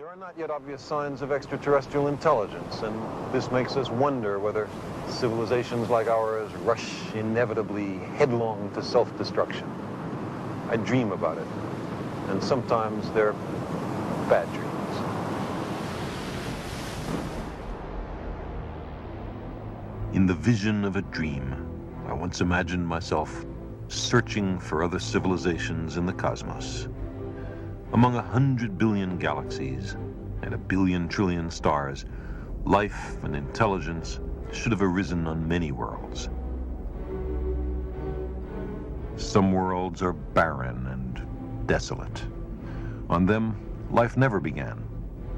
are not yet obvious signs of extraterrestrial intelligence, and this makes us wonder whether civilizations like ours rush inevitably headlong to self-destruction. I dream about it, and sometimes they're bad dreams. In the vision of a dream, I once imagined myself searching for other civilizations in the cosmos. Among 100 billion galaxies and 1 billion trillion stars, life and intelligence should have arisen on many worlds. Some worlds are barren and desolate. On them, life never began,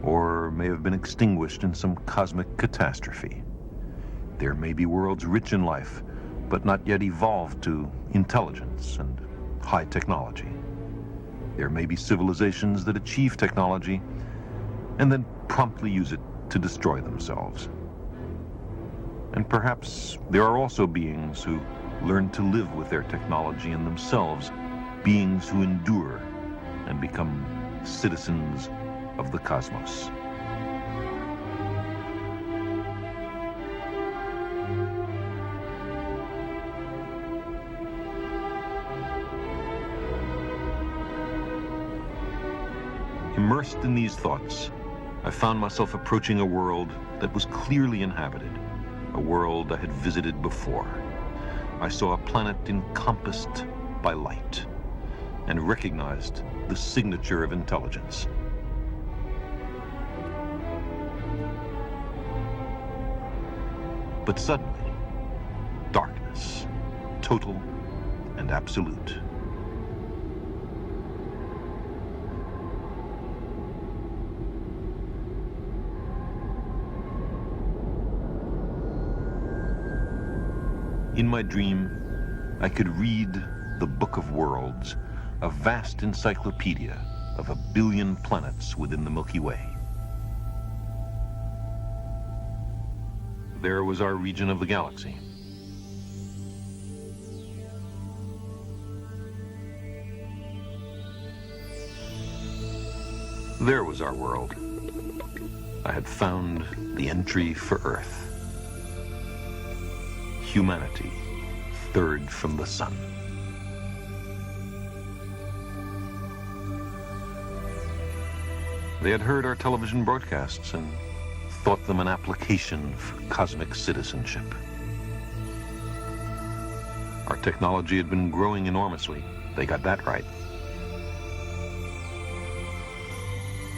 or may have been extinguished in some cosmic catastrophe. There may be worlds rich in life, but not yet evolved to intelligence and high technology. There may be civilizations that achieve technology and then promptly use it to destroy themselves. And perhaps there are also beings who learn to live with their technology and themselves, beings who endure and become citizens of the cosmos. Immersed in these thoughts, I found myself approaching a world that was clearly inhabited, a world I had visited before. I saw a planet encompassed by light and recognized the signature of intelligence. But suddenly, darkness, total and absolute. In my dream, I could read the Book of Worlds, a vast encyclopedia of 1 billion planets within the Milky Way. There was our region of the galaxy. There was our world. I had found the entry for Earth. Humanity, third from the sun. They had heard our television broadcasts and thought them an application for cosmic citizenship. Our technology had been growing enormously. They got that right.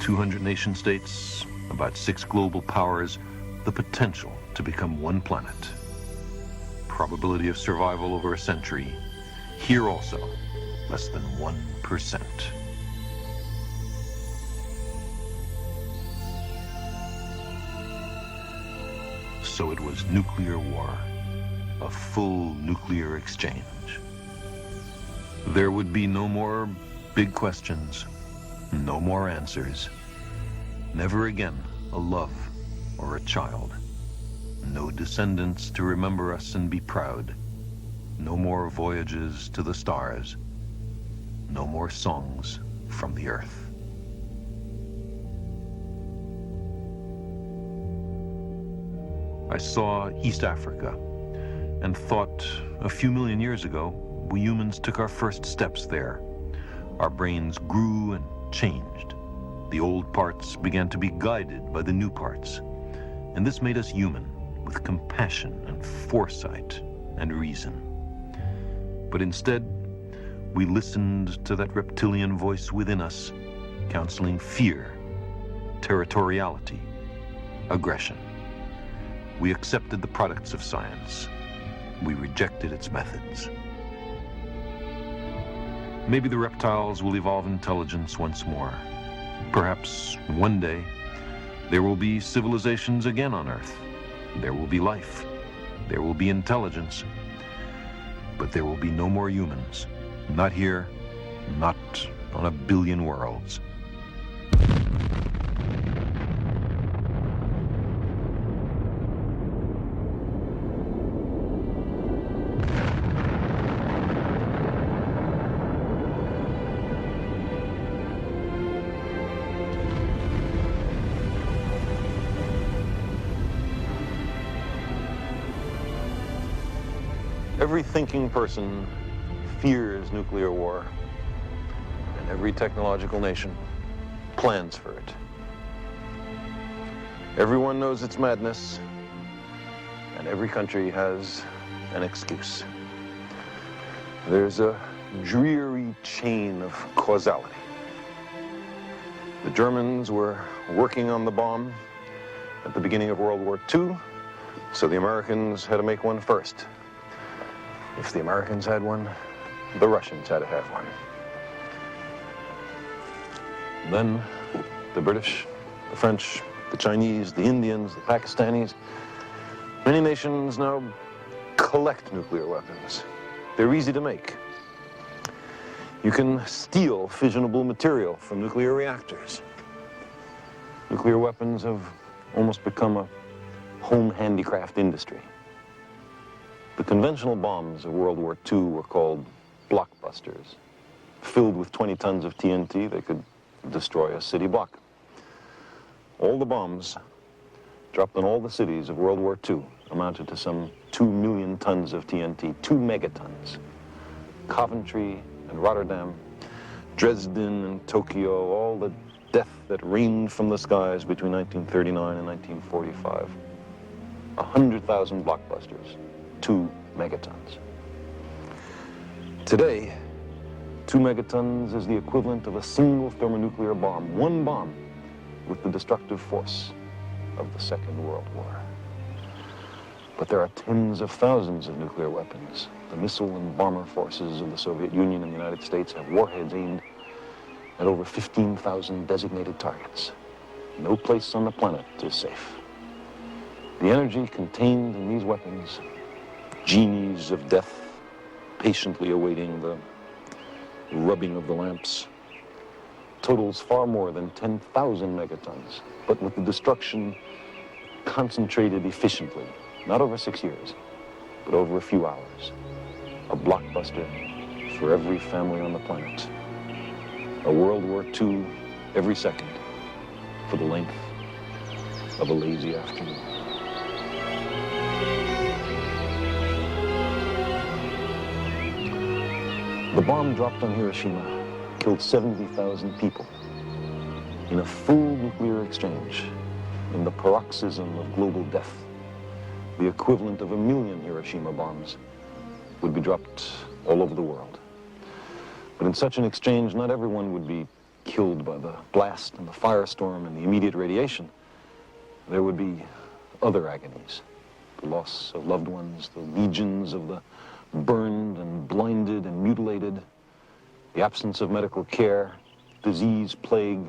200 nation states, about 6 global powers, the potential to become one planet. Probability of survival over a century. Here also, less than 1%. So it was nuclear war, a full nuclear exchange. There would be no more big questions, no more answers. Never again a love or a child. No descendants to remember us and be proud. No more voyages to the stars. No more songs from the earth. I saw East Africa and thought a few million years ago, we humans took our first steps there. Our brains grew and changed. The old parts began to be guided by the new parts. And this made us human, with compassion and foresight and reason. But instead, we listened to that reptilian voice within us, counseling fear, territoriality, aggression. We accepted the products of science. We rejected its methods. Maybe the reptiles will evolve intelligence once more. Perhaps one day, there will be civilizations again on Earth. There will be life. There will be intelligence. But there will be no more humans. Not here, not on 1 billion worlds. Every thinking person fears nuclear war, and every technological nation plans for it. Everyone knows it's madness, and every country has an excuse. There's a dreary chain of causality. The Germans were working on the bomb at the beginning of World War II, so the Americans had to make one first. If the Americans had one, the Russians had to have one. Then the British, the French, the Chinese, the Indians, the Pakistanis, many nations now collect nuclear weapons. They're easy to make. You can steal fissionable material from nuclear reactors. Nuclear weapons have almost become a home handicraft industry. The conventional bombs of World War II were called blockbusters. Filled with 20 tons of TNT, they could destroy a city block. All the bombs dropped on all the cities of World War II amounted to some 2 million tons of TNT, 2 megatons. Coventry and Rotterdam, Dresden and Tokyo, all the death that rained from the skies between 1939 and 1945. 100,000 blockbusters, 2 megatons. Today, 2 megatons is the equivalent of a single thermonuclear bomb, one bomb with the destructive force of the Second World War. But there are tens of thousands of nuclear weapons. The missile and bomber forces of the Soviet Union and the United States have warheads aimed at over 15,000 designated targets. No place on the planet is safe. The energy contained in these weapons, genies of death patiently awaiting the rubbing of the lamps, totals far more than 10,000 megatons, but with the destruction concentrated efficiently, not over 6 years, but over a few hours. A blockbuster for every family on the planet. A World War II every second for the length of a lazy afternoon. The bomb dropped on Hiroshima killed 70,000 people in a full nuclear exchange, in the paroxysm of global death. The equivalent of 1 million Hiroshima bombs would be dropped all over the world. But in such an exchange, not everyone would be killed by the blast and the firestorm and the immediate radiation. There would be other agonies, the loss of loved ones, the legions of the burned and blinded and mutilated, the absence of medical care, disease, plague,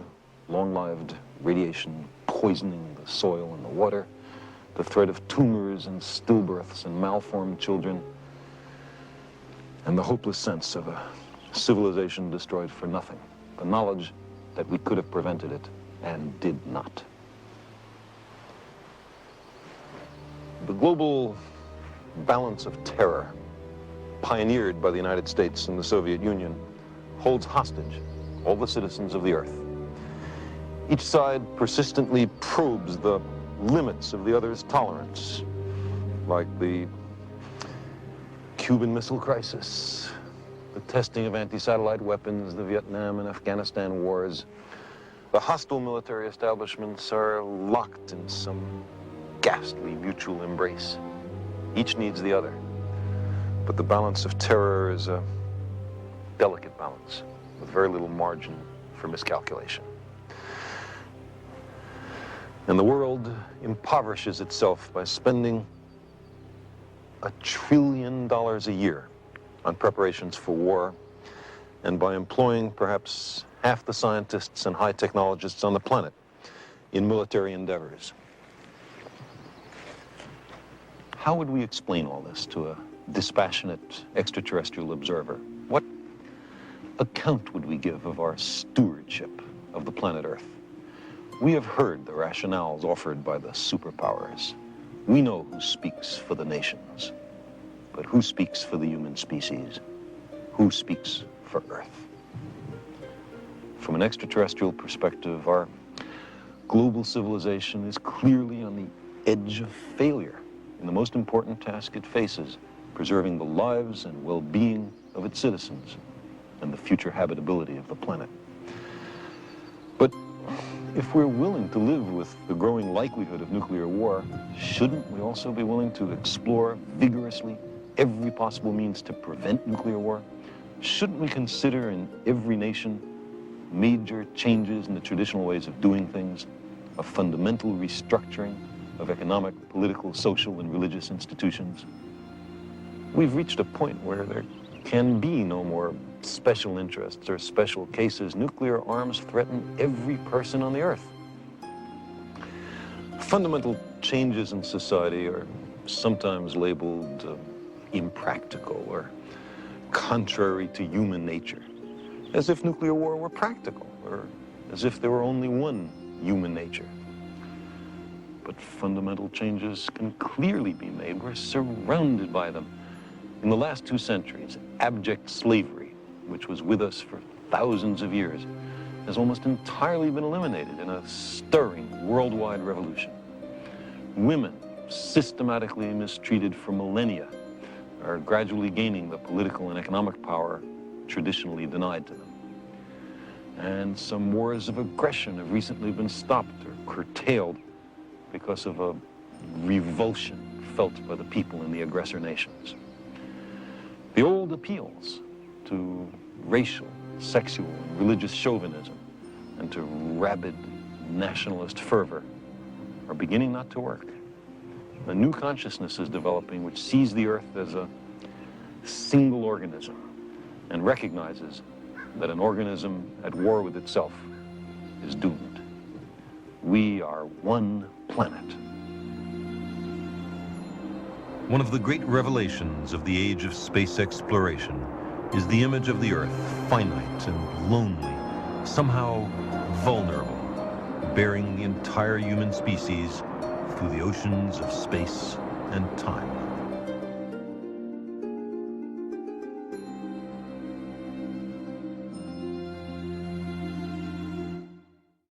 long-lived radiation poisoning the soil and the water, the threat of tumors and stillbirths and malformed children, and the hopeless sense of a civilization destroyed for nothing, the knowledge that we could have prevented it and did not. The global balance of terror pioneered by the United States and the Soviet Union holds hostage all the citizens of the earth. Each side persistently probes the limits of the other's tolerance, like the Cuban Missile Crisis, the testing of anti-satellite weapons, the Vietnam and Afghanistan wars. The hostile military establishments are locked in some ghastly mutual embrace. Each needs the other. But the balance of terror is a delicate balance with very little margin for miscalculation. And the world impoverishes itself by spending $1 trillion a year on preparations for war, and by employing perhaps half the scientists and high technologists on the planet in military endeavors. How would we explain all this to a dispassionate extraterrestrial observer? What account would we give of our stewardship of the planet Earth? We have heard the rationales offered by the superpowers. We know who speaks for the nations, but who speaks for the human species? Who speaks for Earth? From an extraterrestrial perspective, our global civilization is clearly on the edge of failure in the most important task it faces, preserving the lives and well-being of its citizens and the future habitability of the planet. But if we're willing to live with the growing likelihood of nuclear war, shouldn't we also be willing to explore vigorously every possible means to prevent nuclear war? Shouldn't we consider in every nation major changes in the traditional ways of doing things, a fundamental restructuring of economic, political, social, and religious institutions? We've reached a point where there can be no more special interests or special cases. Nuclear arms threaten every person on the earth. Fundamental changes in society are sometimes labeled impractical or contrary to human nature, as if nuclear war were practical, or as if there were only one human nature. But fundamental changes can clearly be made. We're surrounded by them. In the last 2 centuries, abject slavery, which was with us for thousands of years, has almost entirely been eliminated in a stirring worldwide revolution. Women, systematically mistreated for millennia, are gradually gaining the political and economic power traditionally denied to them. And some wars of aggression have recently been stopped or curtailed because of a revulsion felt by the people in the aggressor nations. The old appeals to racial, sexual, and religious chauvinism and to rabid nationalist fervor are beginning not to work. A new consciousness is developing which sees the Earth as a single organism and recognizes that an organism at war with itself is doomed. We are one planet. One of the great revelations of the age of space exploration is the image of the Earth, finite and lonely, somehow vulnerable, bearing the entire human species through the oceans of space and time.